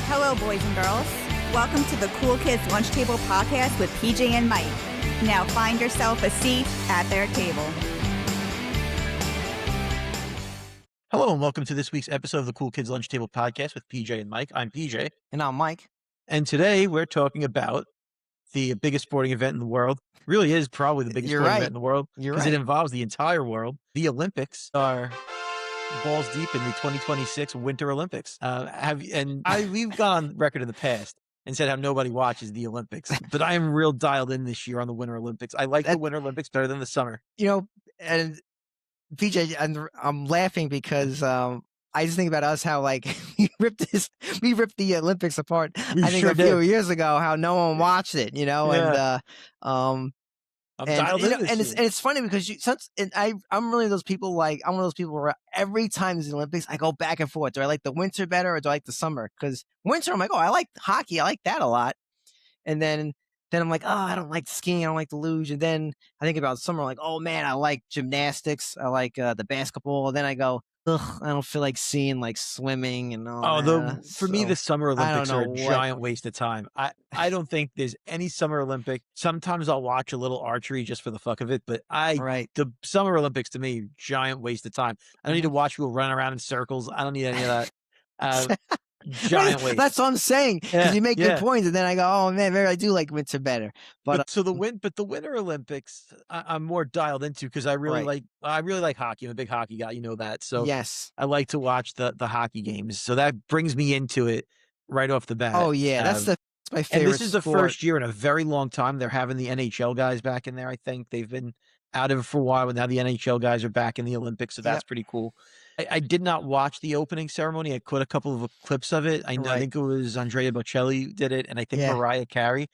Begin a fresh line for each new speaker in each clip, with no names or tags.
Hello, boys and girls. Welcome to the Cool Kids Lunch Table Podcast with PJ and Mike. Now find yourself a seat at their table.
Hello, and welcome to this week's episode of the Cool Kids Lunch Table Podcast with PJ and Mike. I'm PJ.
And I'm Mike.
And today we're talking about the biggest sporting event in the world. Really is probably the biggest sporting event in the world. Because it involves the entire world. The Olympics are balls deep in the 2026 Winter Olympics. We've gone on record in the past and said how nobody watches the Olympics. But I am real dialed in this year on the Winter Olympics. I like the Winter Olympics better than the summer.
You know, and PJ, I'm laughing because I just think about us, how like we ripped the Olympics apart. I think a few years ago, how no one watched it, you know, and it's funny because I'm really those people, like I'm one of those people where every time there's the Olympics, I go back and forth. Do I like the winter better or do I like the summer? Because winter, I'm like, oh, I like hockey, I like that a lot, and then I'm like, oh, I don't like skiing, I don't like the luge. And then I think about summer, like, oh man, I like gymnastics, I like the basketball. And then I go, ugh, I don't feel like seeing like swimming and all that.
For me, the Summer Olympics are a giant waste of time. I don't think there's any Summer Olympic. Sometimes I'll watch a little archery just for the fuck of it, but the Summer Olympics to me, giant waste of time. I don't need to watch people run around in circles. I don't need any of that. Giant waste. That's
what I'm saying. You make good points, and then I go, "Oh man, maybe I do like winter better." But
the Winter Olympics, I'm more dialed into because I really like hockey. I'm a big hockey guy, you know that. So
yes,
I like to watch the hockey games. So that brings me into it right off the bat.
Oh yeah, that's my favorite.
And this is the first year in a very long time they're having the NHL guys back in there. I think they've been out of it for a while, and now the NHL guys are back in the Olympics. So that's pretty cool. I did not watch the opening ceremony. I caught a couple of clips of it. I think it was Andrea Bocelli did it, and I think Mariah Carey.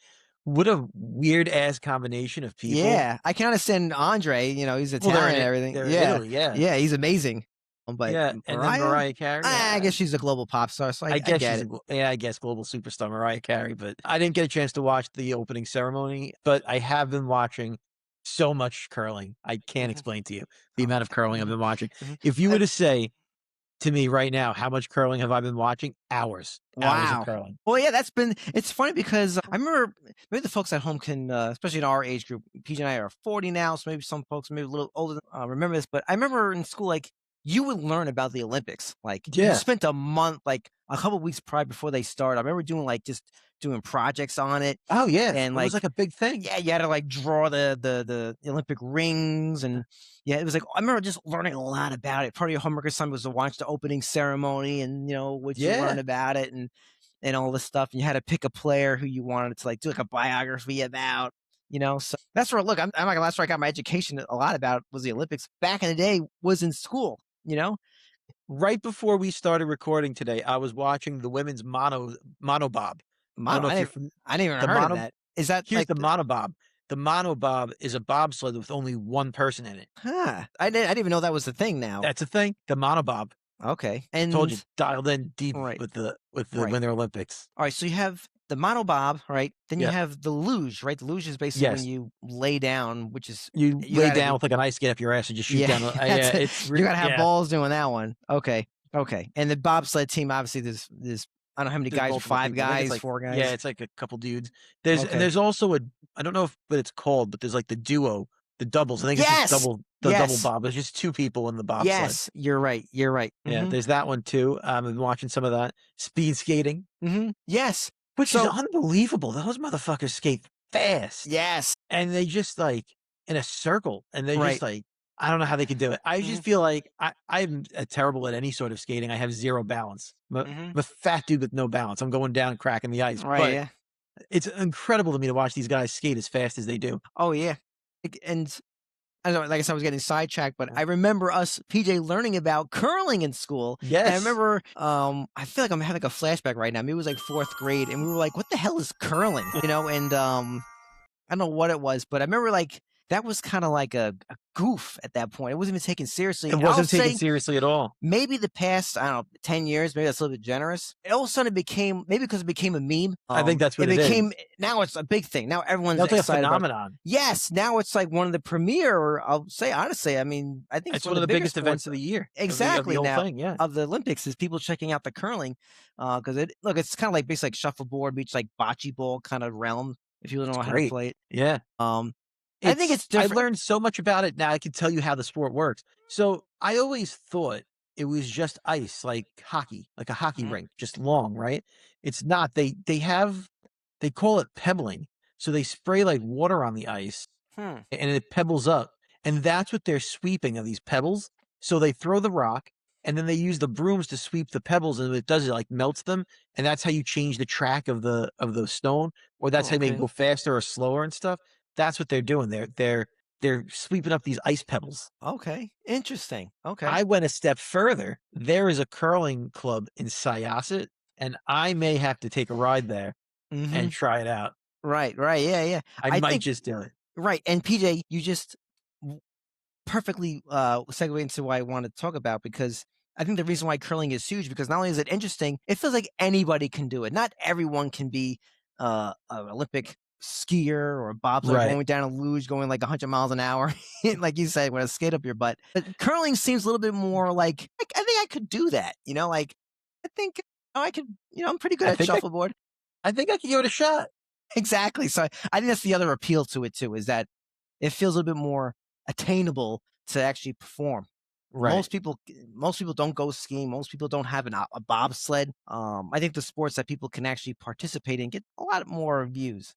What a weird ass combination of people.
Yeah, I can understand Andre. You know, he's Italian and everything.
Italy,
yeah, he's amazing. But
and then Mariah Carey.
I guess she's a global pop star, so I guess she's
I guess global superstar Mariah Carey. But I didn't get a chance to watch the opening ceremony, but I have been watching so much curling. I can't explain to you the amount of curling I've been watching. If you were to say to me right now, how much curling have I been watching? Hours of curling.
Well, yeah, it's funny because I remember, maybe the folks at home can, especially in our age group, PJ and I are 40 now, so maybe some folks maybe a little older remember this, but I remember in school, like, you would learn about the Olympics. Like, you spent a month, like a couple of weeks prior before they start. I remember doing projects on it.
Oh yeah,
and
it was like a big thing.
Yeah, you had to like draw the Olympic rings, and it was like I remember just learning a lot about it. Part of your homework assignment was to watch the opening ceremony, and you know what you learn about it, and all this stuff. And you had to pick a player who you wanted to like do like a biography about. You know, so that's where I'm not gonna lie, that's where I got my education a lot about was the Olympics. Back in the day, was in school. You know,
right before we started recording today, I was watching the women's monobob.
I didn't even heard of that. Is that
here's like the monobob? The monobob is a bobsled with only one person in it.
Huh. I didn't even know that was the thing now.
That's a thing. The monobob.
Okay. And
told you, dialed in deep with the Winter Olympics.
All right. So you have the monobob, right? Then you have the luge, right? The luge is basically when you lay down, which is
you lay down with like an ice skate up your ass and just shoot down.
You gotta have balls doing that one. Okay. And the bobsled team, obviously, there's I don't know how many guys, 5 guys, like 4 guys.
Yeah, it's like a couple dudes. There's also I don't know what it's called, but there's like the duo, the doubles. I think it's just double bob. There's just 2 people in the bobsled.
Yes, you're right.
Yeah, there's that one too. I've been watching some of that. Speed skating.
Yes.
Which is unbelievable. Those motherfuckers skate fast.
Yes.
And they just like in a circle, and they just like, I don't know how they can do it. I just feel like I'm terrible at any sort of skating. I have zero balance. I'm a fat dude with no balance. I'm going down and cracking the ice.
Right.
But it's incredible to me to watch these guys skate as fast as they do.
Oh, yeah. And I don't know, like I said, I was getting sidetracked, but I remember us, PJ, learning about curling in school.
Yes.
And I remember, I feel like I'm having like a flashback right now. Maybe it was like 4th grade, and we were like, what the hell is curling? You know, and I don't know what it was, but I remember like that was kind of like a goof at that point. It wasn't even taken seriously.
It wasn't taken seriously at all.
Maybe the past, I don't know, 10 years, maybe that's a little bit generous. And all of a sudden it became, maybe because it became a meme.
I think that's what it
became.
is.
Now it's a big thing. Now everyone's
That's like a
excited
phenomenon.
Yes, now it's like one of the premier, or I'll say honestly, I mean, I think
it's one of the biggest events of the year.
Exactly.
Of the
now
thing, yeah.
of the Olympics is people checking out the curling, because it's kind of like basically like shuffleboard meets like bocce ball kind of realm. If you don't know how to play it,
yeah.
I think it's different.
I learned so much about it. Now I can tell you how the sport works. So I always thought it was just ice, like hockey, like a hockey rink, just long, right? It's not. They call it pebbling. So they spray like water on the ice and it pebbles up. And that's what they're sweeping, of these pebbles. So they throw the rock and then they use the brooms to sweep the pebbles, and what it does is it like melts them. And that's how you change the track of the stone, or that's how you make it go faster or slower and stuff. That's what they're doing. They're sweeping up these ice pebbles.
Okay, interesting. Okay,
I went a step further. There is a curling club in Syosset, and I may have to take a ride there and try it out.
Right, yeah.
I might just do it.
Right, and PJ, you just perfectly segue into what I wanted to talk about, because I think the reason why curling is huge, because not only is it interesting, it feels like anybody can do it. Not everyone can be an Olympic skier or a bobsledder going down a luge going like 100 miles an hour, like you said, with a skate up your butt. But curling seems a little bit more like I think I could do that. Like I think I could. I'm pretty good at shuffleboard.
I think I could give it a shot.
Exactly. So I think that's the other appeal to it too, is that it feels a little bit more attainable to actually perform. Right. Most people don't go skiing. Most people don't have a bobsled. I think the sports that people can actually participate in get a lot more views.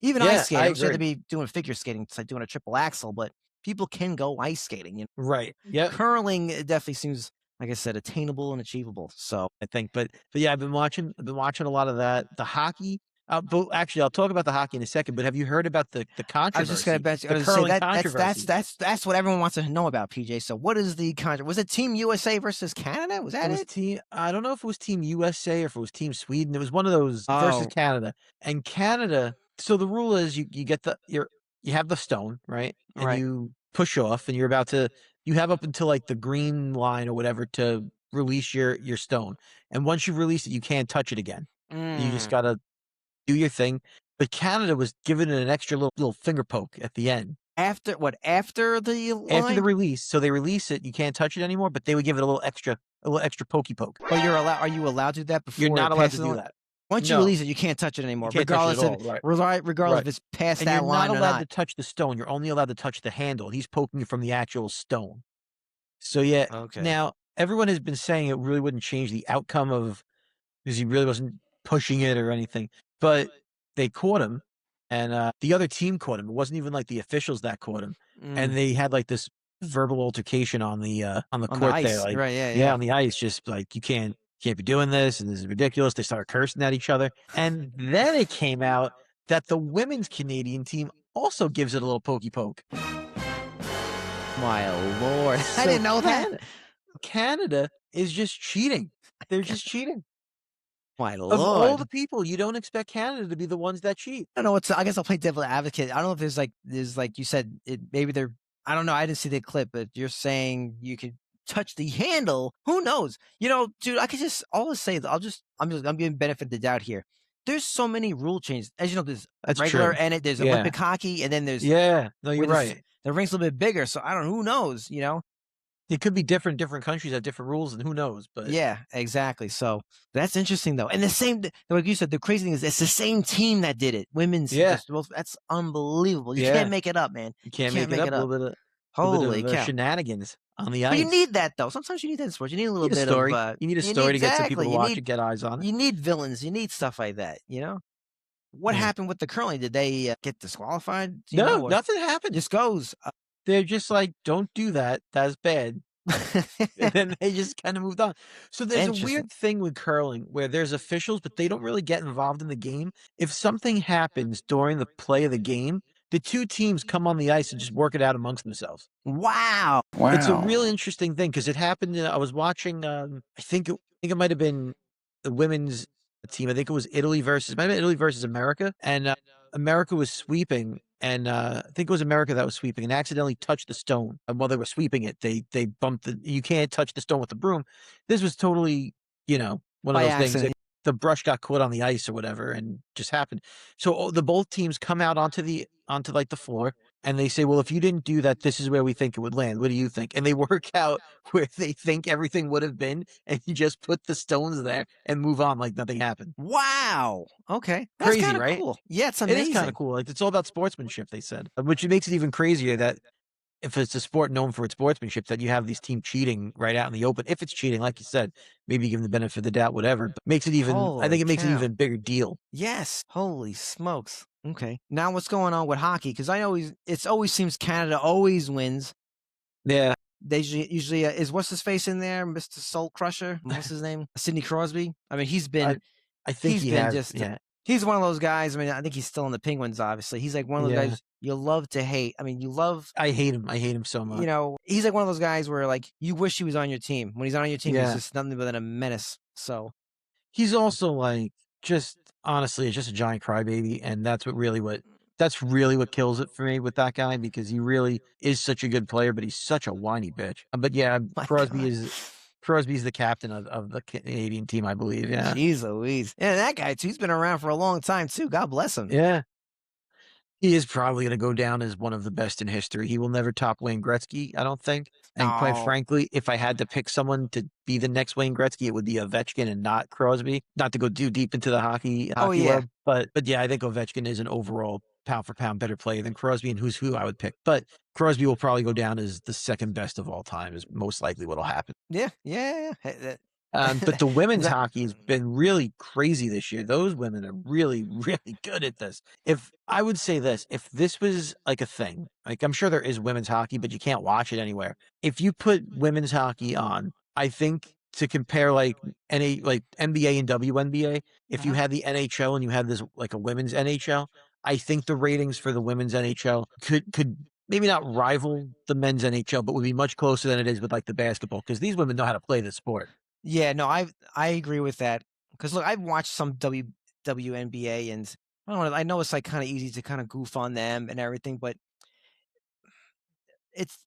Even ice skating. I'm sure to be doing figure skating, it's like doing a triple axel, but people can go ice skating.
Right. Yeah.
Curling, it definitely seems, like I said, attainable and achievable. So
I think, but yeah, I've been watching a lot of that. The hockey. But actually, I'll talk about the hockey in a second. But have you heard about the controversy?
I was just going to say that's what everyone wants to know about, PJ. So what is the controversy? Was it Team USA versus Canada? Was that it?
I don't know if it was Team USA or if it was Team Sweden. It was one of those versus Canada. And Canada. So the rule is you have the stone, right? And you push off, and you have up until like the green line or whatever to release your stone. And once you've released it, you can't touch it again. You just gotta do your thing. But Canada was giving it an extra little finger poke at the end.
After what? After the line?
After the release. So they release it, you can't touch it anymore, but they would give it a little extra pokey poke.
But are you allowed to do that before?
You're not allowed to do that.
Once you release it, you can't touch it anymore, regardless if it's past that line or not.
You're not allowed to touch the stone. You're only allowed to touch the handle. He's poking you from the actual stone. So yeah. Okay. Now everyone has been saying it really wouldn't change the outcome because he really wasn't pushing it or anything. But they caught him, and the other team caught him. It wasn't even like the officials that caught him, and they had like this verbal altercation on the court
the
there, like on the ice, just like you can't be doing this, and this is ridiculous. They started cursing at each other, and then it came out that the women's Canadian team also gives it a little pokey poke.
My Lord, I didn't know that.
Canada is just cheating. They're just cheating.
My Lord.
Of all the people, you don't expect Canada to be the ones that cheat.
I don't know. I guess I'll play devil advocate. I don't know if there's like you said, maybe they're. I don't know. I didn't see the clip, but you're saying you could touch the handle. Who knows? Dude, I could just always say that. I'm giving benefit of the doubt here. There's so many rule changes. As you know, there's regular and there's Olympic hockey, and then there's
no, you're right.
The rink's a little bit bigger, so I don't know. Who knows?
It could be different. Different countries have different rules, and who knows? But
yeah, exactly. So that's interesting, though. And the same, like you said, the crazy thing is it's the same team that did it. Women's, that's unbelievable. You can't make it up, man.
You can't make it up. A little bit of shenanigans on the ice.
But you need that, though. Sometimes you need that in sports. You need a little bit
story.
of.
You need a story to get some people to watch it, get eyes on it.
You need villains. You need stuff like that. What happened with the curling? Did they get disqualified?
No, nothing happened.
Just goes.
They're just like, don't do that. That's bad. And then they just kind of moved on. So there's a weird thing with curling where there's officials, but they don't really get involved in the game. If something happens during the play of the game, the two teams come on the ice and just work it out amongst themselves.
Wow.
It's a really interesting thing because it happened. I was watching, I think it might have been the women's team. I think it was Italy versus America. And America was sweeping. and I think it was America that was sweeping and accidentally touched the stone. And while they were sweeping it, they bumped you can't touch the stone with the broom. This was totally, one of
By
those things that
accident.
the brush got caught on the ice or whatever and just happened. So the both teams come out onto like the floor and they say, well, if you didn't do that, this is where we think it would land. What do you think? And they work out where they think everything would have been, and you just put the stones there and move on like nothing happened.
Wow. Okay. That's
Crazy, right?
Cool. Yeah, it's amazing.
It is kind of cool. Like, it's all about sportsmanship, they said, which makes it even crazier that if it's a sport known for its sportsmanship, that you have these teams cheating right out in the open. If it's cheating, like you said, maybe give them the benefit of the doubt, whatever. But makes it even, I think it makes it an even bigger deal.
Yes. Holy smokes. Okay. Now what's going on with hockey? Because it always seems Canada always wins.
Yeah.
They usually is what's his face in there, Mr. Soul Crusher. What's his name? Sidney Crosby. I mean, he's been.
I think
he's been just. Yeah. He's one of those guys. I mean, I think he's still in the Penguins. Obviously, he's like one of those guys you love to hate. I mean, I hate him. I hate him so much. He's like one of those guys where like you wish he was on your team. When he's not on your team, he's just nothing but a menace. So
he's also like honestly, it's just a giant crybaby, and that's really what kills it for me with that guy, because he really is such a good player, but he's such a whiny bitch. But yeah, Crosby's the captain of the Canadian team, I believe. Yeah.
Jeez Louise. Yeah, that guy too. He's been around for a long time too. God bless him.
Yeah. He is probably going to go down as one of the best in history. He will never top Wayne Gretzky, I don't think. And quite frankly, if I had to pick someone to be the next Wayne Gretzky, it would be Ovechkin and not Crosby. Not to go too deep into the hockey world, but yeah, I think Ovechkin is an overall pound for pound better player than Crosby, and who's who I would pick. But Crosby will probably go down as the second best of all time, is most likely what'll happen.
Yeah.
But the women's hockey has been really crazy this year. Those women are really, really good at this. If I would say this, if this was like a thing, like I'm sure there is women's hockey, but you can't watch it anywhere. If you put women's hockey on, I think to compare like NBA and WNBA, if you had the NHL and you had this like a women's NHL, I think the ratings for the women's NHL could maybe not rival the men's NHL, but would be much closer than it is with like the basketball, because these women know how to play the sport.
Yeah, no, I agree with that. Because look, I've watched some WNBA, and I know it's like kind of easy to kind of goof on them and everything, but it's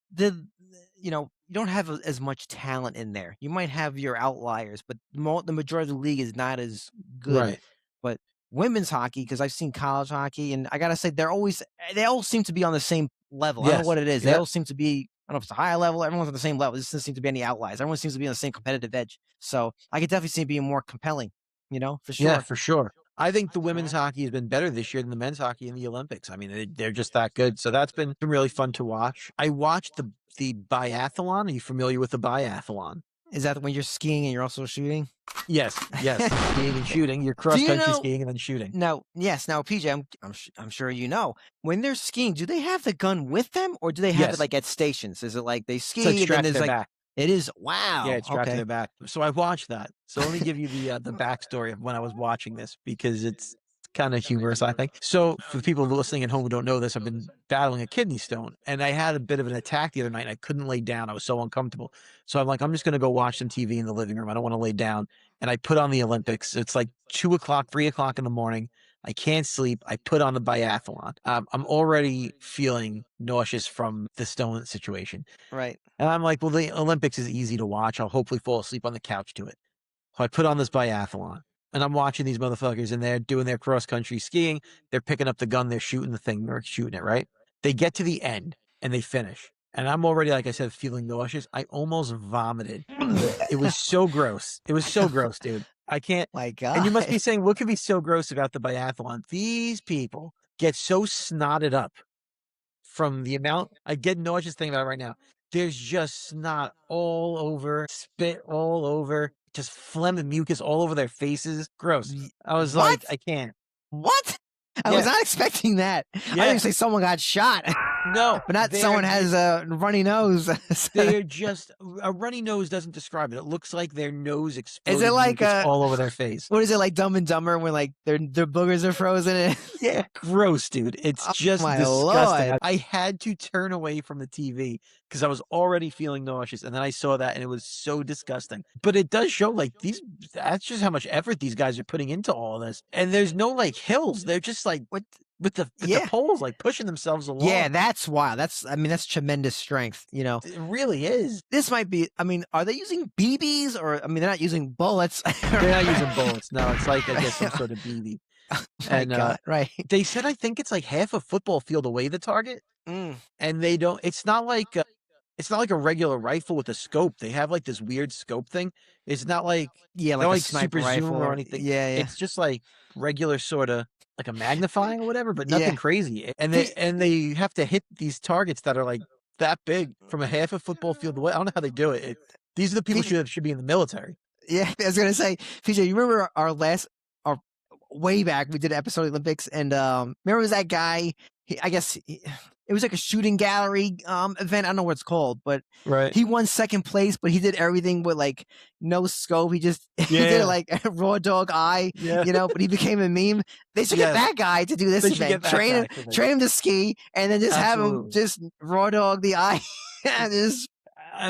you don't have as much talent in there. You might have your outliers, but the majority of the league is not as good.
Right.
But women's hockey, because I've seen college hockey, and I gotta say they all seem to be on the same level. Yes. I don't know what it is. Yep. They all seem to be, I don't know if it's a higher level. Everyone's on the same level. There doesn't seem to be any outliers. Everyone seems to be on the same competitive edge. So I could definitely see it being more compelling, for sure.
Yeah, for sure. I think the women's hockey has been better this year than the men's hockey in the Olympics. I mean, they're just that good. So that's been really fun to watch. I watched the biathlon. Are you familiar with the biathlon?
Is that when you're skiing and you're also shooting?
Yes. Skiing and shooting. You're cross-country skiing and then shooting.
Now, PJ, I'm sure you know, when they're skiing, do they have the gun with them, or do they have it like at stations? Is it like they ski and then there's like back. It is, wow.
Yeah, it's strapped to their back. So I watched that. So let me give you the backstory of when I was watching this, because it's kind of humorous, I think. So for the people listening at home who don't know this, I've been battling a kidney stone, and I had a bit of an attack the other night, and I couldn't lay down. I was so uncomfortable. So I'm like, I'm just going to go watch some TV in the living room. I don't want to lay down. And I put on the Olympics. It's like 2 o'clock, 3 o'clock in the morning. I can't sleep. I put on the biathlon. I'm already feeling nauseous from the stone situation.
Right.
And I'm like, well, the Olympics is easy to watch. I'll hopefully fall asleep on the couch to it. So I put on this biathlon, and I'm watching these motherfuckers, and they're doing their cross-country skiing. They're picking up the gun. They're shooting the thing. They're shooting it, right? They get to the end, and they finish. And I'm already, like I said, feeling nauseous. I almost vomited. It was so gross. It was so gross, dude. I can't.
My God.
And you must be saying, what could be so gross about the biathlon? These people get so snotted up from the amount. I get nauseous thinking about it right now. There's just snot all over, spit all over, just phlegm and mucus all over their faces. Gross. I was like, I can't.
What? I was not expecting that. Yeah. I didn't say someone got shot.
No.
But not someone has a runny nose.
They're just, a runny nose doesn't describe it. It looks like their nose exploded.
Is it like
all over their face?
What is it, like Dumb and Dumber when like their boogers are frozen?
Yeah. Gross, dude. It's just disgusting. Lord. I had to turn away from the TV because I was already feeling nauseous. And then I saw that, and it was so disgusting. But it does show like that's just how much effort these guys are putting into all of this. And there's no like hills. They're just like, with the poles like pushing themselves along.
Yeah, that's wild. That's tremendous strength.
It really is.
This might be. Are they using BBs or? They're not using bullets.
They're not using bullets. No, it's like I guess some sort of BB.
Oh my God, right?
They said I think it's like half a football field away the target, and they don't. It's not like a regular rifle with a scope. They have like this weird scope thing. It's not like
like a sniper
super
rifle
zoom or anything.
Yeah.
It's just like regular sort of like a magnifying or whatever, but nothing crazy. And they have to hit these targets that are like that big from a half a football field away. I don't know how they do it. These are the people who should be in the military.
Yeah, I was gonna say, PJ, you remember our way back we did an episode of the Olympics, and remember was that guy? It was like a shooting gallery event. I don't know what it's called, but he won second place. But he did everything with like no scope. He just he did like a raw dog eye, But he became a meme. They should get that guy to do this event. Train him to ski, and then just have him just raw dog the eye and just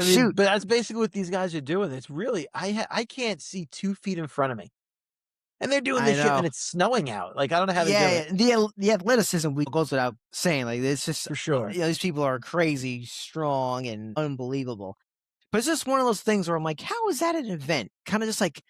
shoot.
But that's basically what these guys are doing. It's really I can't see 2 feet in front of me. And they're doing this shit and it's snowing out. Like, I don't know how they do it.
The athleticism goes without saying. Like, it's just...
For sure.
These people are crazy, strong, and unbelievable. But it's just one of those things where I'm like, how is that an event? Kind of just like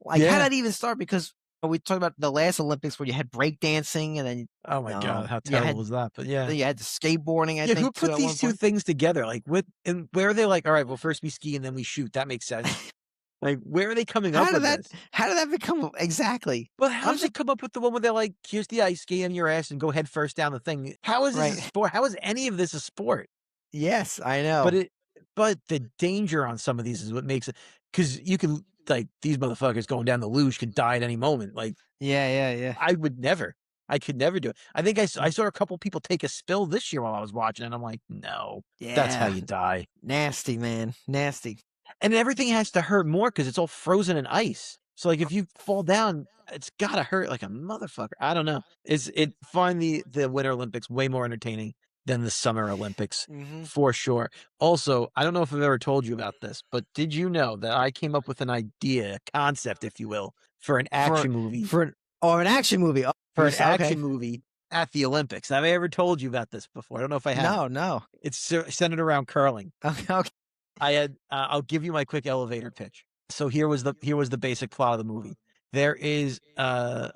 how did that even start? Because we talked about the last Olympics where you had breakdancing and then...
Oh, my God. How terrible was that? But
Then you had the skateboarding, I think.
Who put these two things together? Like, and where are they like, all right, well, first we ski and then we shoot. That makes sense. Like, where are they coming up with this?
How did that become exactly?
Well, how did they come up with the one where they're like, here's the ice skate on your ass and go head first down the thing? How is this a sport? How is any of this a sport?
Yes, I know.
But the danger on some of these is what makes it, because you can, like, these motherfuckers going down the luge could die at any moment. Like,
yeah.
I could never do it. I think I saw a couple people take a spill this year while I was watching, and I'm like, no, that's how you die.
Nasty, man. Nasty.
And everything has to hurt more because it's all frozen in ice. So, like, if you fall down, it's gotta hurt like a motherfucker. I don't know. Find the Winter Olympics way more entertaining than the Summer Olympics, for sure. Also, I don't know if I've ever told you about this, but did you know that I came up with an idea, a concept, if you will, for an action movie?
An action movie.
For an action movie at the Olympics. Have I ever told you about this before? I don't know if I have.
No.
It's centered around curling.
Okay.
I'll give you my quick elevator pitch. So here was the basic plot of the movie. There is the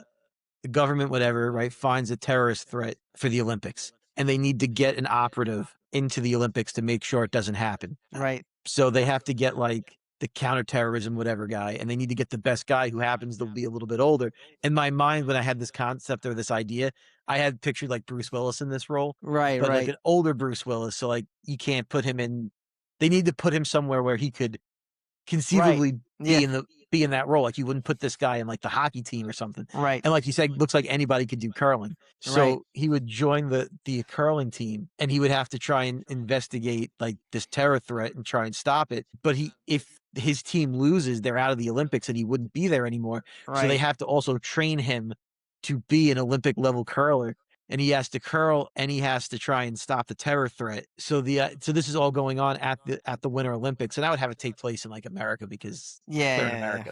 government, whatever, right, finds a terrorist threat for the Olympics, and they need to get an operative into the Olympics to make sure it doesn't happen.
Right.
So they have to get like the counterterrorism, whatever guy, and they need to get the best guy who happens to be a little bit older. In my mind, when I had this concept or this idea, I had pictured like Bruce Willis in this role.
Right.
Like an older Bruce Willis. So like you can't put him in. They need to put him somewhere where he could conceivably be in that role. Like you wouldn't put this guy in like the hockey team or something.
Right.
And like you said, looks like anybody could do curling. So he would join the curling team and he would have to try and investigate like this terror threat and try and stop it. But if his team loses, they're out of the Olympics and he wouldn't be there anymore. Right. So they have to also train him to be an Olympic level curler. And he has to curl, and he has to try and stop the terror threat. So so this is all going on at the Winter Olympics, and I would have it take place in like America because they're in America.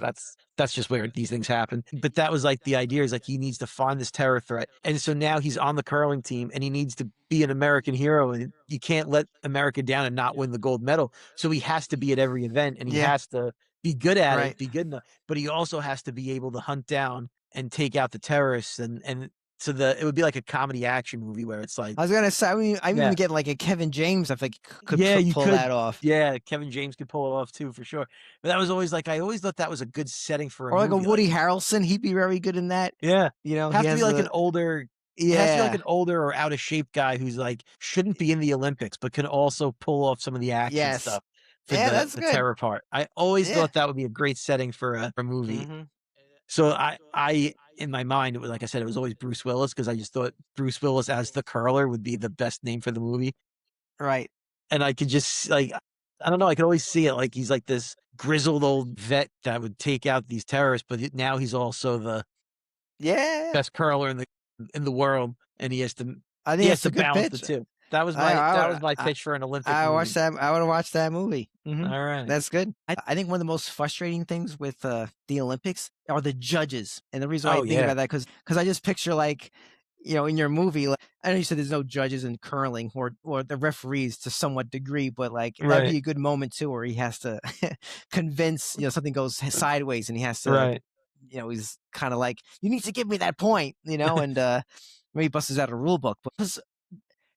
That's just where these things happen. But that was like the idea is like he needs to find this terror threat, and so now he's on the curling team, and he needs to be an American hero, and you can't let America down and not win the gold medal. So he has to be at every event, and he has to be good at it, be good enough. But he also has to be able to hunt down and take out the terrorists and. So it would be like a comedy action movie where it's like
I was gonna say. I mean, I'm even getting like a Kevin James. I think could pull that off.
Yeah, Kevin James could pull it off too for sure. But that was always like I always thought that was a good setting for a
movie.
Like
a Woody Harrelson. He'd be very good in that.
Yeah,
has
to be like an older. Yeah, has to be like an older or out of shape guy who's like shouldn't be in the Olympics but can also pull off some of the action stuff. For
that's
the
good.
terror part. I always thought that would be a great setting for a movie. So I in my mind, it was like I said, it was always Bruce Willis because I just thought Bruce Willis as the curler would be the best name for the movie.
Right.
And I could just like, I don't know, I could always see it like he's like this grizzled old vet that would take out these terrorists, but now he's also the best curler in the world, and he has to balance the two. That was my pitch for an Olympic movie.
I watched that. I want to watch that movie.
All right,
that's good. I think one of the most frustrating things with the Olympics are the judges, and the reason why I think about that because I just picture like in your movie, like, I know you said there's no judges in curling or the referees to somewhat degree, but like that'd be a good moment too, where he has to convince, something goes sideways and he has to, he's kind of like, you need to give me that point, and maybe busts out a rule book. Because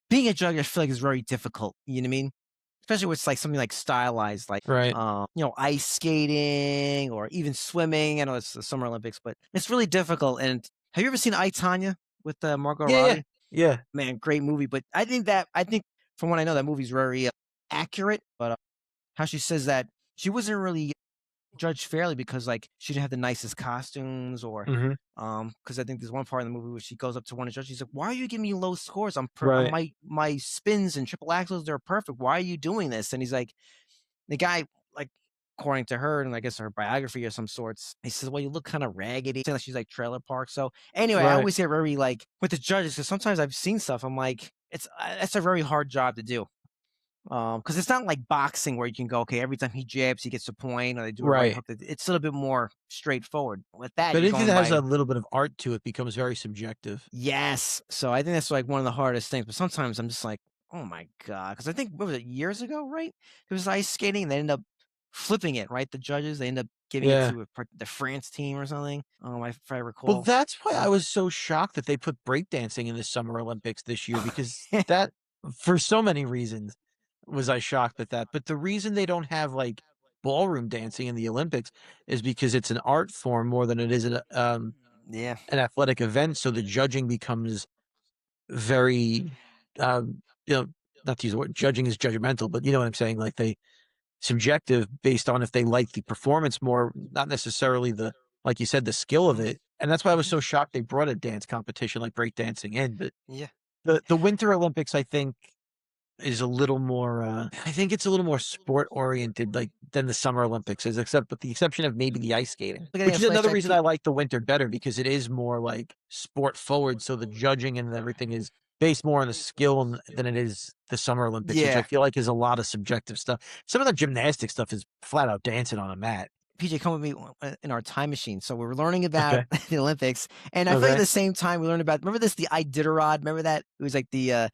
being a judge, I feel like is very difficult. You know what I mean? Especially with like something like stylized, like ice skating or even swimming. I know it's the Summer Olympics, but it's really difficult. And have you ever seen I, Tonya with Margot Robbie?
Yeah,
man, great movie. But I think from what I know, that movie's very accurate. But how she says that she wasn't really judged fairly because like she didn't have the nicest costumes, or because I think there's one part in the movie where she goes up to one of the judges, she's like, why are you giving me low scores? My spins and triple axels, they're perfect. Why are you doing this? And he's like, the guy, like, according to her, and I guess her biography of some sorts, he says, well, you look kind of raggedy. She's like trailer park. So anyway, I always get very like with the judges, because sometimes I've seen stuff, I'm like, it's a very hard job to do. Because it's not like boxing where you can go, okay, every time he jabs, he gets a point, or they do a right hook. It's a little bit more straightforward. With that,
but anything that has a little bit of art to it becomes very subjective.
Yes, so I think that's like one of the hardest things. But sometimes I'm just like, oh my god, because I think what was it, years ago, right? It was ice skating, and they end up flipping it, right? The judges, they end up giving it to the France team or something. If I recall.
Well, that's why I was so shocked that they put breakdancing in the Summer Olympics this year, because that, for so many reasons, was I shocked at that. But the reason they don't have like ballroom dancing in the Olympics is because it's an art form more than it is an athletic event. So the judging becomes very, not to use the word judging is judgmental, but you know what I'm saying? Like subjective based on if they like the performance more, not necessarily like you said, the skill of it. And that's why I was so shocked they brought a dance competition like breakdancing in. But the Winter Olympics, I think, is a little more I think it's a little more sport oriented like than the Summer Olympics is, except with the exception of maybe the ice skating, which is another reason I like the winter better, because it is more like sport forward, so the judging and everything is based more on the skill than it is the Summer Olympics, which I feel like is a lot of subjective stuff. Some of the gymnastic stuff is flat out dancing on a mat.
PJ, come with me in our time machine. So we were learning about the Olympics, and I feel like at the same time we learned about, remember this, the Iditarod? Remember that? It was like the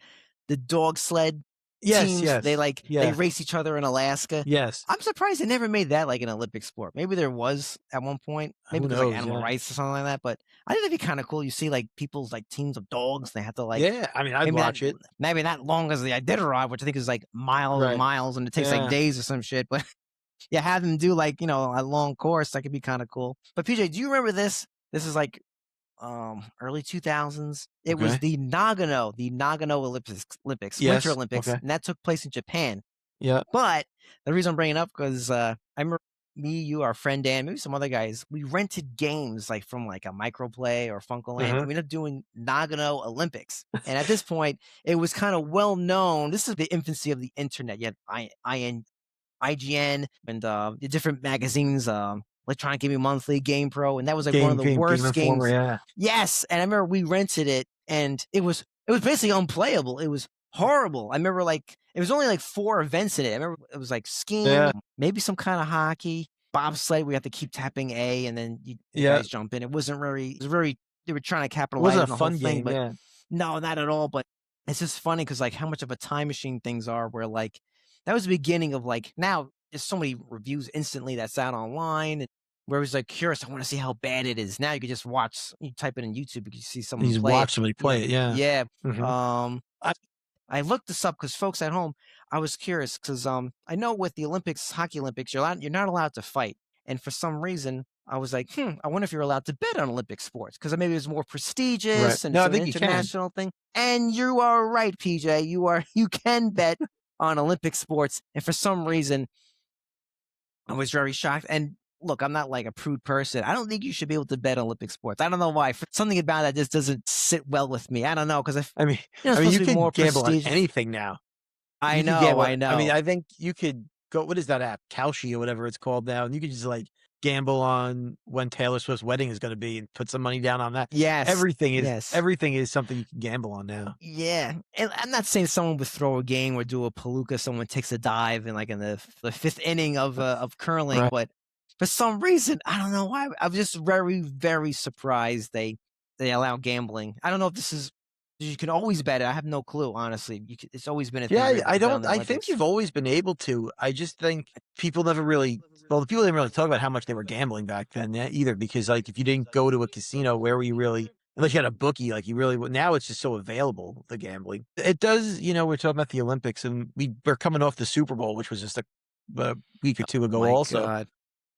dog sled teams. They they race each other in Alaska. I'm surprised they never made that like an Olympic sport. Maybe there was at one point. Maybe there's like animal rights or something like that. But I think it'd be kind of cool. You see like people's like teams of dogs. They have to like
I mean, I'd watch it.
Maybe not long as the Iditarod, which I think is like miles and miles, and it takes like days or some shit. But have them do like a long course. That could be kind of cool. But PJ, do you remember this? This is like early 2000s. It was the Nagano Olympics, Winter Olympics, and that took place in Japan. But the reason I'm bringing it up, because I remember me, you, our friend Dan, maybe some other guys, we rented games like from like a Microplay or Funkoland, and we ended up doing Nagano Olympics. And at this point, it was kind of well known. This is the infancy of the internet. You had IGN and the different magazines, Electronic Gaming Monthly, Game Pro, and that was like one of the worst games. Yes, and I remember we rented it, and it was basically unplayable. It was horrible. I remember like it was only like 4 events in it. I remember it was like skiing, maybe some kind of hockey, bobsled. We had to keep tapping A, and then you guys jump in. It was very. They were trying to capitalize on the whole thing, but no, not at all. But it's just funny because like how much of a time machine things are. Where like that was the beginning of like, now there's so many reviews instantly that's out online. Where it was like curious, I want to see how bad it is. Now you can just watch. You type it in YouTube, you can see someone play it.
Somebody play it. Yeah.
I looked this up because folks at home, I was curious because I know with the Olympics, Hockey Olympics, you're not allowed to fight, and for some reason I was like, I wonder if you're allowed to bet on Olympic sports because maybe it's more prestigious and it's an international thing. And you are right, PJ. You can bet on Olympic sports, and for some reason, I was very shocked. And look, I'm not like a prude person. I don't think you should be able to bet on Olympic sports. I don't know why. Something about that just doesn't sit well with me. I don't know, because
I mean, you can gamble on anything now.
I know.
I mean, I think you could go. What is that app? Kalshi or whatever it's called now, and you could just like gamble on when Taylor Swift's wedding is going to be and put some money down on that. Everything is something you can gamble on now.
Yeah, and I'm not saying someone would throw a game or do a palooka. Someone takes a dive in like in the 5th inning of curling, but for some reason, I don't know why. I was just very, very surprised they allow gambling. I don't know if this is You can always bet it. I have no clue, honestly. It's always been a thing.
Yeah, I think you've always been able to. I just think people never really. Well, the people didn't really talk about how much they were gambling back then either, because like if you didn't go to a casino, where were you really? Unless you had a bookie, like you really. Now it's just so available, the gambling. It does. We're talking about the Olympics, and we're coming off the Super Bowl, which was just a week or two ago. Also,
God.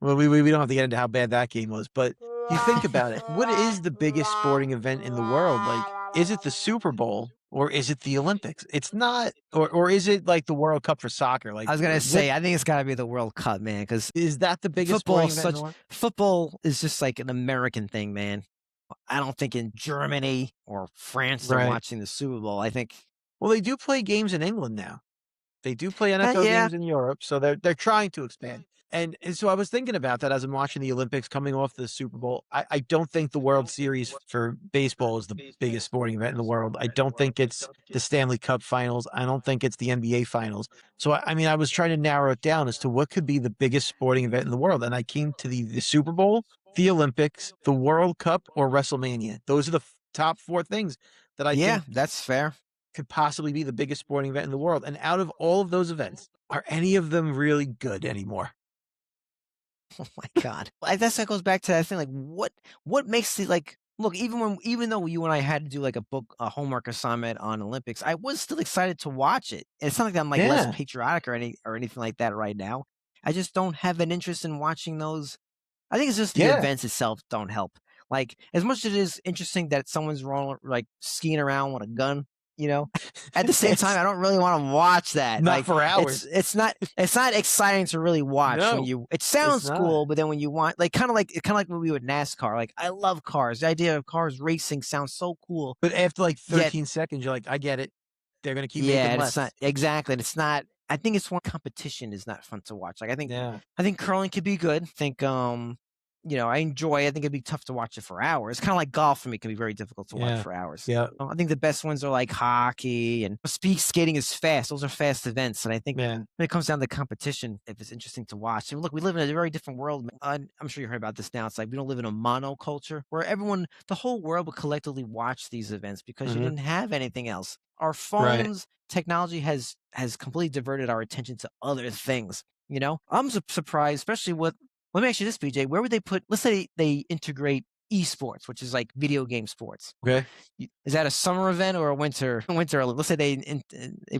well, we don't have to get into how bad that game was, but you think about it. What is the biggest sporting event in the world? Like, is it the Super Bowl or is it the Olympics? It's not, or is it like the World Cup for soccer? Like,
I was gonna say, I think it's got to be the World Cup, man. Because
is that the biggest sporting event in the world?
Football is just like an American thing, man. I don't think in Germany or France they're watching the Super Bowl. I think.
Well, they do play games in England now. They do play NFL games in Europe, so they're trying to expand. And so I was thinking about that as I'm watching the Olympics coming off the Super Bowl. I don't think the World Series for baseball is the biggest sporting event in the world. I don't think it's the Stanley Cup Finals. I don't think it's the NBA Finals. So, I was trying to narrow it down as to what could be the biggest sporting event in the world. And I came to the Super Bowl, the Olympics, the World Cup, or WrestleMania. Those are the top 4 things that I think
that's fair.
Could possibly be the biggest sporting event in the world. And out of all of those events, are any of them really good anymore?
Oh my God. I guess that goes back to that thing. Like what makes it like, look, even though you and I had to do like a homework assignment on Olympics, I was still excited to watch it. And it's not like I'm like less patriotic or anything like that right now. I just don't have an interest in watching those. I think it's just the events itself don't help. Like, as much as it is interesting that someone's like skiing around with a gun, at the same time, I don't really want to watch that.
Not for hours.
It's not exciting to really watch.
No,
it sounds cool, but then when you want, kind of like what we would NASCAR. Like, I love cars. The idea of cars racing sounds so cool.
But after like 13 seconds, you're like, I get it. They're gonna keep making less.
It's not exactly. It's not. I think it's one competition is not fun to watch. Like, I think curling could be good. I think I enjoy it. I think it'd be tough to watch it for hours. Kind of like golf for me can be very difficult to watch for hours.
Yeah.
I think the best ones are like hockey and speed skating is fast. Those are fast events. And I think when it comes down to competition, if it's interesting to watch. And look, we live in a very different world. I'm sure you heard about this now. It's like we don't live in a monoculture where the whole world would collectively watch these events because you didn't have anything else. Our phones, technology has completely diverted our attention to other things. I'm surprised, especially with. Let me ask you this, BJ. Where would they put? Let's say they integrate esports, which is like video game sports.
Okay,
is that a summer event or a winter? Let's say they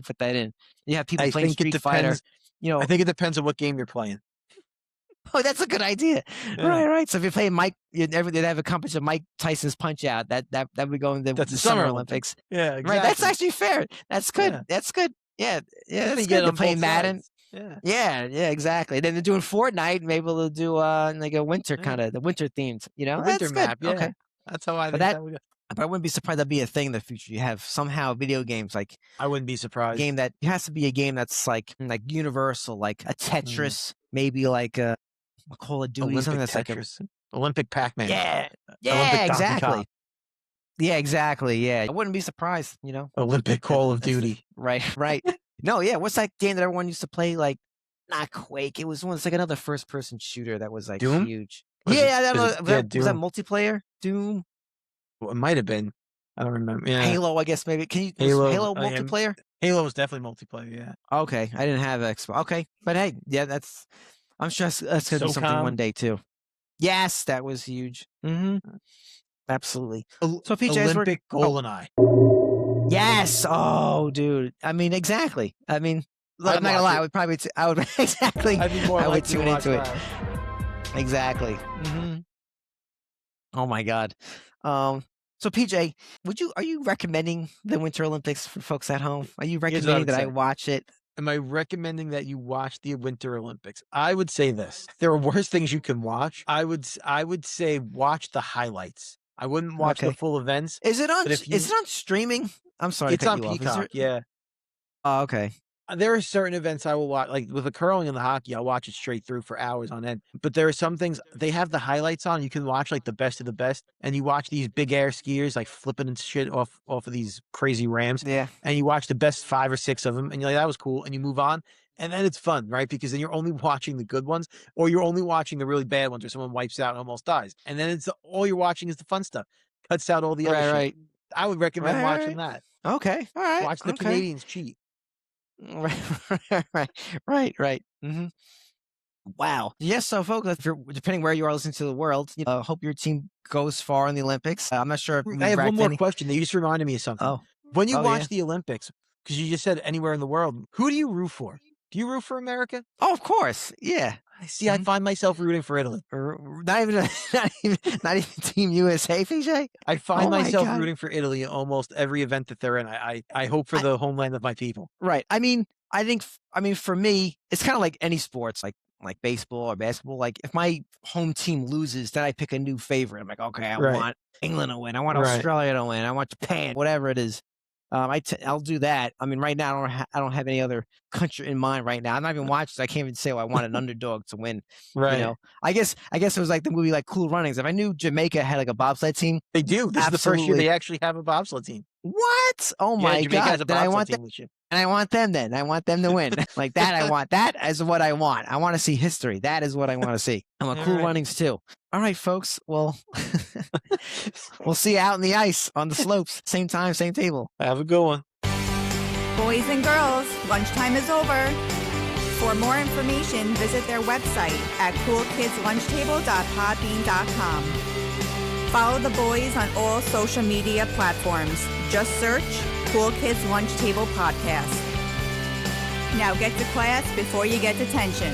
put that in. You have people playing Street Fighter.
I think it depends on what game you're playing.
Oh, that's a good idea. Yeah. Right. So if you're playing Mike, they'd have a competition of Mike Tyson's Punch Out. That would go in the Summer Olympics.
Yeah, exactly.
Right. That's actually fair. That's good. Yeah. That's good. Yeah. That's good. They're playing Madden. Yeah, exactly. Then they're doing Fortnite. Maybe they'll do like a winter kind of the winter themed.
Winter map. Yeah. Okay, that's how I think that would go.
But I wouldn't be surprised that'd be a thing in the future. You have somehow video games like
I wouldn't be surprised.
Game that it has to be a game that's like universal, like a Tetris, maybe like a Call of Duty,
Olympic
something that's
Tetris. Like Olympic Pac-Man.
Yeah,
Olympic
exactly. Yeah, exactly. Yeah, I wouldn't be surprised.
Olympic Call of Duty.
Right. No, what's that game that everyone used to play? Like, not Quake. It was like another first-person shooter that was like
Doom?
huge. Was that multiplayer? Doom?
Well, it might have been. I don't remember. Yeah.
Halo, I guess maybe. Can you Halo multiplayer?
Halo was definitely multiplayer. Yeah.
Okay, I didn't have Xbox. Okay, but hey, I'm sure that's gonna be something one day too. Yes, that was huge. Mm-hmm. Absolutely.
So PJ, Olympic GoldenEye.
Yes. Oh, dude. I mean, exactly. I mean, look, I'm not gonna lie. I would exactly.
I'd be more
I would
tune into it.
Exactly. Mm-hmm. Oh my God. So PJ, are you recommending the Winter Olympics for folks at home? Are you recommending that I watch it?
Am I recommending that you watch the Winter Olympics? I would say this. There are worse things you can watch. I would say watch the highlights. I wouldn't watch the full events.
Is it on? Is it on streaming? I'm sorry.
It's on Peacock. Yeah.
Oh, okay.
There are certain events I will watch, like with the curling and the hockey, I'll watch it straight through for hours on end. But there are some things, they have the highlights on. You can watch like the best of the best. And you watch these big air skiers like flipping and shit off of these crazy ramps.
Yeah.
And you watch the best 5 or 6 of them. And you're like, that was cool. And you move on. And then it's fun, right? Because then you're only watching the good ones, or you're only watching the really bad ones where someone wipes out and almost dies. And then all you're watching is the fun stuff. Cuts out all the other shit.
Right.
I would recommend watching that.
Okay. All right.
Watch the Canadians cheat.
Right. Mm-hmm. Wow. Yes, so folks, if you're, depending where you are listening to the world, hope your team goes far in the Olympics. I'm not sure if
I have one more question that you just reminded me of something.
Oh.
When you watch the Olympics, because you just said anywhere in the world, who do you root for? Do you root for America?
Oh, of course. Yeah.
See, I find myself rooting for Italy.
Not even Team USA, PJ?
I find myself rooting for Italy in almost every event that they're in. I hope for the homeland of my people.
Right. I mean, for me, it's kind of like any sports, like baseball or basketball. Like if my home team loses, then I pick a new favorite. I'm like, okay, I want England to win. I want Australia to win. I want Japan, whatever it is. I'll do that. I mean, right now I don't have any other country in mind right now. I'm not even watching. So I can't even say, I want an underdog to win.
Right.
I guess it was like the movie, like Cool Runnings. If I knew Jamaica had like a bobsled team,
they do. This is the first year they actually have a bobsled team.
What? Oh my God! Then I want them, and I want them. Then I want them to win. Like that. I want that as what I want. I want to see history. That is what I want to see. I want Cool Runnings too. All right, folks. Well, we'll see you out in the ice on the slopes. Same time, same table.
Have a good one.
Boys and girls, lunchtime is over. For more information, visit their website at coolkidslunchtable.podbean.com. Follow the boys on all social media platforms. Just search Cool Kids Lunch Table Podcast. Now get to class before you get detention.